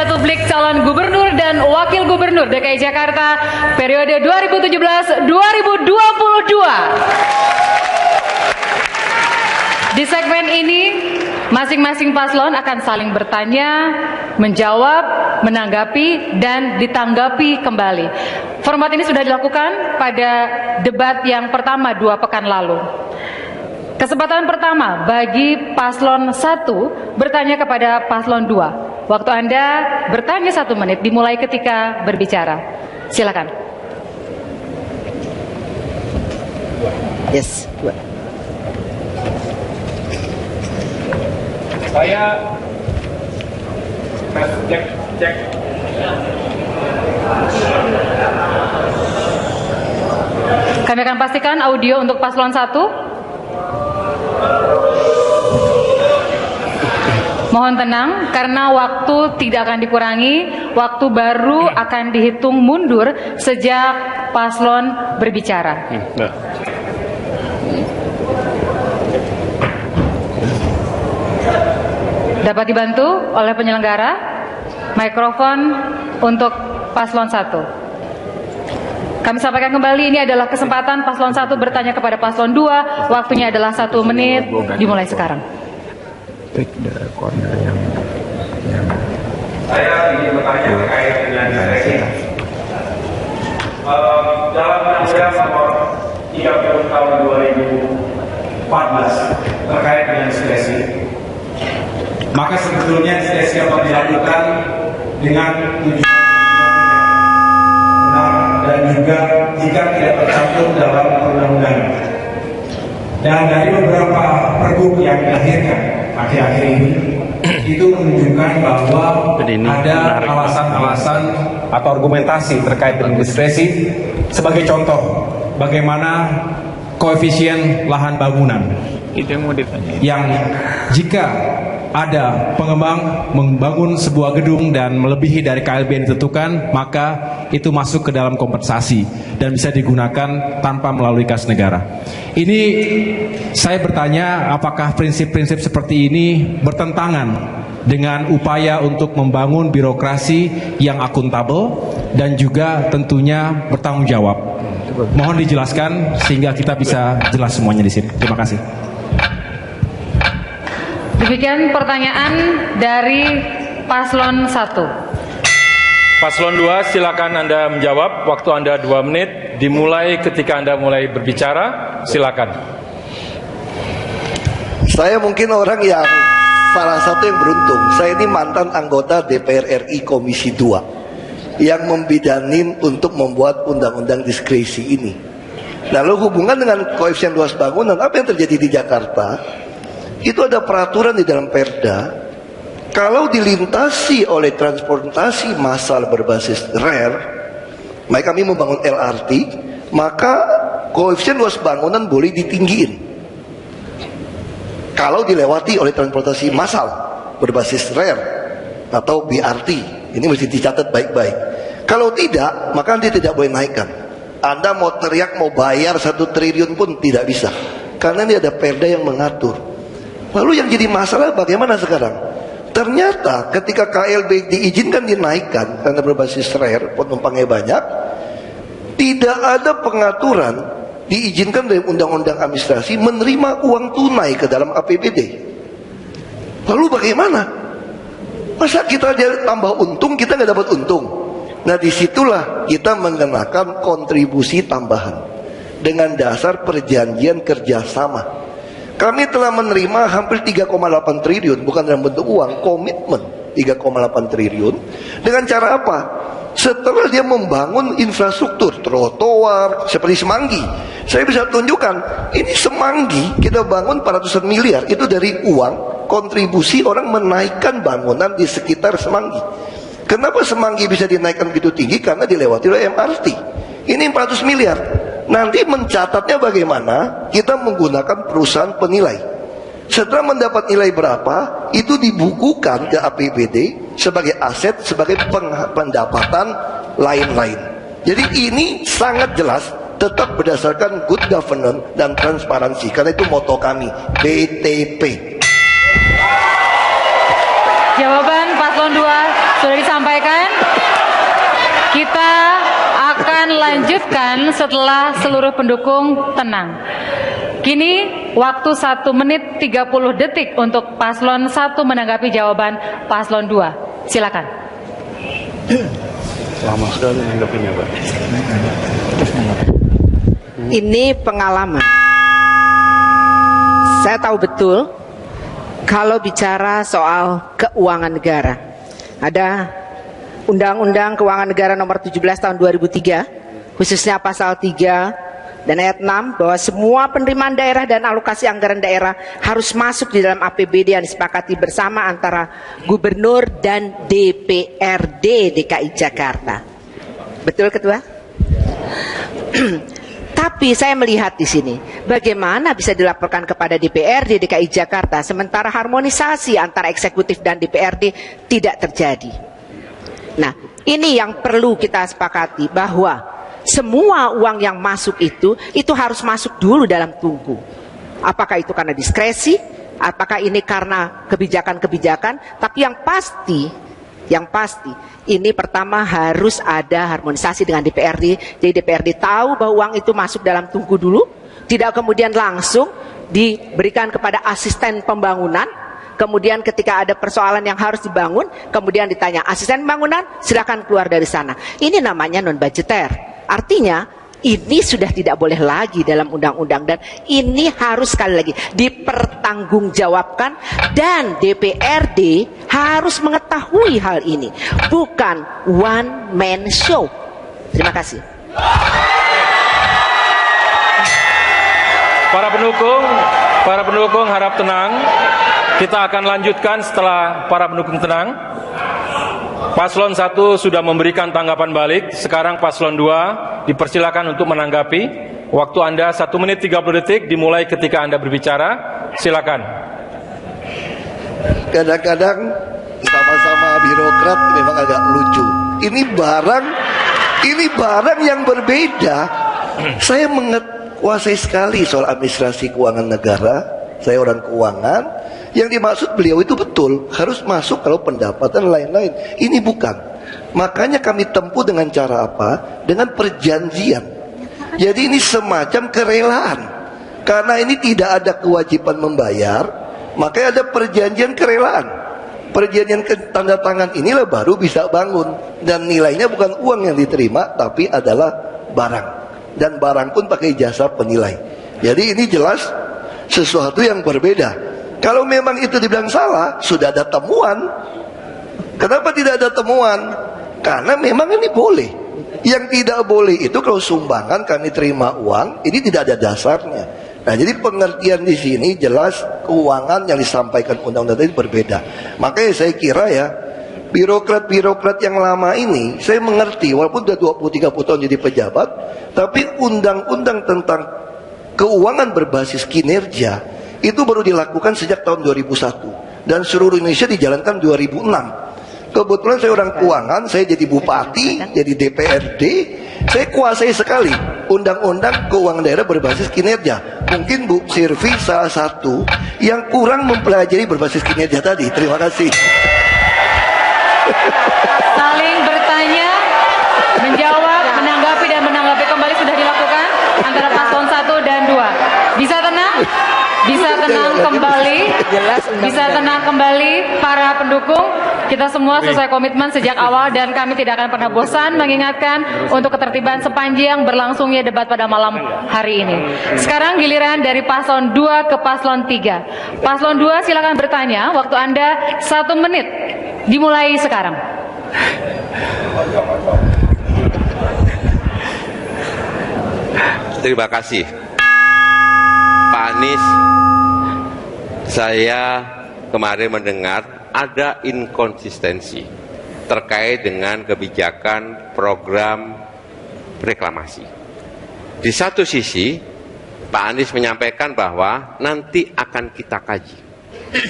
debat publik calon gubernur dan wakil gubernur DKI Jakarta periode 2017-2022. Di segmen ini, masing-masing paslon akan saling bertanya, menjawab, menanggapi, dan ditanggapi kembali. Format ini sudah dilakukan pada debat yang pertama 2 pekan lalu. Kesempatan pertama bagi paslon 1 bertanya kepada paslon 2. Waktu Anda bertanya 1 menit dimulai ketika berbicara. Silakan. Yes. Saya cek. Kami akan pastikan audio untuk paslon 1. Mohon tenang, karena waktu tidak akan dikurangi, waktu baru akan dihitung mundur sejak paslon berbicara. Dapat dibantu oleh penyelenggara, mikrofon untuk paslon 1. Kami sampaikan kembali, ini adalah kesempatan paslon 1 bertanya kepada paslon 2, waktunya adalah 1 menit, dimulai sekarang. Saya ingin bertanya terkait dengan diskresi. Dalam Undang-Undang Nomor 30 Tahun 2014 terkait dengan diskresi, maka sebetulnya diskresi dapat dilakukan dengan tujuan benar dan juga jika tidak tercantum dalam undang-undang. Dan dari beberapa pergub yang dilahirkan akhir-akhir ini itu menunjukkan bahwa ada alasan-alasan atau argumentasi terkait dengan diskresi. Sebagai contoh, bagaimana koefisien lahan bangunan yang jika ada pengembang membangun sebuah gedung dan melebihi dari KLB yang ditentukan, maka itu masuk ke dalam kompensasi dan bisa digunakan tanpa melalui kas negara. Ini saya bertanya, apakah prinsip-prinsip seperti ini bertentangan dengan upaya untuk membangun birokrasi yang akuntabel dan juga tentunya bertanggung jawab? Mohon dijelaskan sehingga kita bisa jelas semuanya di sini. Terima kasih. Demikian pertanyaan dari paslon 1. Paslon 2, silakan Anda menjawab. Waktu Anda 2 menit, dimulai ketika Anda mulai berbicara. Silakan. Saya mungkin orang yang salah satu yang beruntung. Saya ini mantan anggota DPR RI Komisi 2 yang membidanin untuk membuat undang-undang diskresi ini. Lalu hubungan dengan koefisien luas bangunan, apa yang terjadi di Jakarta? Itu ada peraturan di dalam Perda, kalau dilintasi oleh transportasi massal berbasis rel, maka kami membangun LRT, maka koefisien luas bangunan boleh ditinggiin. Kalau dilewati oleh transportasi massal berbasis rel atau BRT, ini mesti dicatat baik-baik. Kalau tidak, maka nanti tidak boleh naikkan. Anda mau teriak, mau bayar 1 triliun pun tidak bisa, karena ini ada Perda yang mengatur. Lalu yang jadi masalah bagaimana sekarang? Ternyata ketika KLB diizinkan dinaikkan karena berbasis rare, penumpangnya banyak, tidak ada pengaturan diizinkan dari undang-undang administrasi menerima uang tunai ke dalam APBD. Lalu bagaimana? Masa kita tambah untung, kita nggak dapat untung? Nah, disitulah kita mengenakan kontribusi tambahan dengan dasar perjanjian kerjasama. Kami telah menerima hampir 3,8 triliun, bukan dalam bentuk uang, komitmen 3,8 triliun. Dengan cara apa? Setelah dia membangun infrastruktur, trotoar, seperti Semanggi. Saya bisa tunjukkan, ini Semanggi kita bangun 400 miliar, itu dari uang kontribusi orang menaikkan bangunan di sekitar Semanggi. Kenapa Semanggi bisa dinaikkan begitu tinggi? Karena dilewati oleh MRT. Ini 400 miliar. Nanti mencatatnya bagaimana? Kita menggunakan perusahaan penilai. Setelah mendapat nilai berapa, itu dibukukan ke APBD sebagai aset, sebagai pendapatan lain-lain. Jadi ini sangat jelas, tetap berdasarkan good governance dan transparansi. Karena itu moto kami, BTP. Jawaban paslon 2 sudah disampaikan. Kita akan lanjutkan setelah seluruh pendukung tenang. Kini waktu 1 menit 30 detik untuk paslon 1 menanggapi jawaban paslon 2. Silakan. Lama sekali menanggapinya, Pak. Ini pengalaman. Saya tahu betul kalau bicara soal keuangan negara. Ada Undang-Undang Keuangan Negara Nomor 17 Tahun 2003, khususnya pasal 3 dan ayat 6, bahwa semua penerimaan daerah dan alokasi anggaran daerah harus masuk di dalam APBD yang disepakati bersama antara Gubernur dan DPRD DKI Jakarta. Betul, Ketua? Tapi saya melihat di sini bagaimana bisa dilaporkan kepada DPRD DKI Jakarta sementara harmonisasi antara eksekutif dan DPRD tidak terjadi. Nah, ini yang perlu kita sepakati, bahwa semua uang yang masuk itu harus masuk dulu dalam tungku. Apakah itu karena diskresi, apakah ini karena kebijakan-kebijakan, tapi yang pasti ini pertama harus ada harmonisasi dengan DPRD. Jadi DPRD tahu bahwa uang itu masuk dalam tungku dulu, tidak kemudian langsung diberikan kepada asisten pembangunan. Kemudian ketika ada persoalan yang harus dibangun, kemudian ditanya asisten pembangunan, silakan keluar dari sana. Ini namanya non budgeter. Artinya ini sudah tidak boleh lagi dalam undang-undang, dan ini harus sekali lagi dipertanggungjawabkan, dan DPRD harus mengetahui hal ini, bukan one man show. Terima kasih. Para pendukung harap tenang. Kita akan lanjutkan setelah para pendukung tenang. Paslon 1 sudah memberikan tanggapan balik. Sekarang paslon 2 dipersilakan untuk menanggapi. Waktu Anda 1 menit 30 detik dimulai ketika Anda berbicara. Silakan. Kadang-kadang sama-sama birokrat memang agak lucu. Ini barang yang berbeda. Saya menguasai sekali soal administrasi keuangan negara. Saya orang keuangan. Yang dimaksud beliau itu betul, harus masuk kalau pendapatan lain-lain. Ini bukan. Makanya kami tempuh dengan cara apa? Dengan perjanjian. Jadi ini semacam kerelaan. Karena ini tidak ada kewajiban membayar, makanya ada perjanjian kerelaan. Perjanjian tanda tangan inilah baru bisa bangun. Dan nilainya bukan uang yang diterima, tapi adalah barang. Dan barang pun pakai jasa penilai. Jadi ini jelas sesuatu yang berbeda. Kalau memang itu dibilang salah, sudah ada temuan. Kenapa tidak ada temuan? Karena memang ini boleh. Yang tidak boleh itu kalau sumbangan kami terima uang, ini tidak ada dasarnya. Nah, jadi pengertian di sini jelas keuangan yang disampaikan undang-undang tadi berbeda. Makanya saya kira ya, birokrat-birokrat yang lama ini, saya mengerti walaupun sudah 20-30 tahun jadi pejabat, tapi undang-undang tentang keuangan berbasis kinerja itu baru dilakukan sejak tahun 2001 dan seluruh Indonesia dijalankan 2006. Kebetulan saya orang keuangan, saya jadi bupati, jadi DPRD, saya kuasai sekali undang-undang keuangan daerah berbasis kinerja. Mungkin Bu Sirvi salah satu yang kurang mempelajari berbasis kinerja tadi. Terima kasih. Saling bertanya, menjawab, menanggapi dan menanggapi kembali sudah dilakukan antara paslon 1 dan 2. Bisa tenang? Bisa tenang kembali, bisa tenang kembali para pendukung. Kita semua sesuai komitmen sejak awal dan kami tidak akan pernah bosan mengingatkan untuk ketertiban sepanjang berlangsungnya debat pada malam hari ini. Sekarang giliran dari paslon 2 ke paslon 3. Paslon 2 silakan bertanya, waktu Anda 1 menit dimulai sekarang. Terima kasih Pak Anies. Saya kemarin mendengar ada inkonsistensi terkait dengan kebijakan program reklamasi. Di satu sisi Pak Anies menyampaikan bahwa nanti akan kita kaji.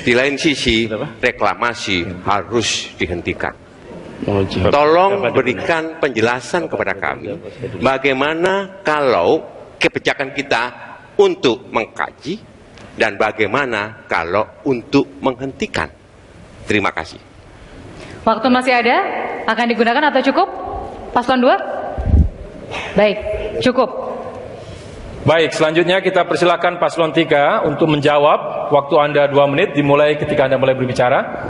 Di lain sisi reklamasi harus dihentikan. Tolong berikan penjelasan kepada kami bagaimana kalau kebijakan kita untuk mengkaji dan bagaimana kalau untuk menghentikan. Terima kasih. Waktu masih ada, akan digunakan atau cukup? Paslon 2? Baik, cukup. Baik, selanjutnya kita persilakan paslon 3 untuk menjawab. Waktu Anda 2 menit dimulai ketika Anda mulai berbicara.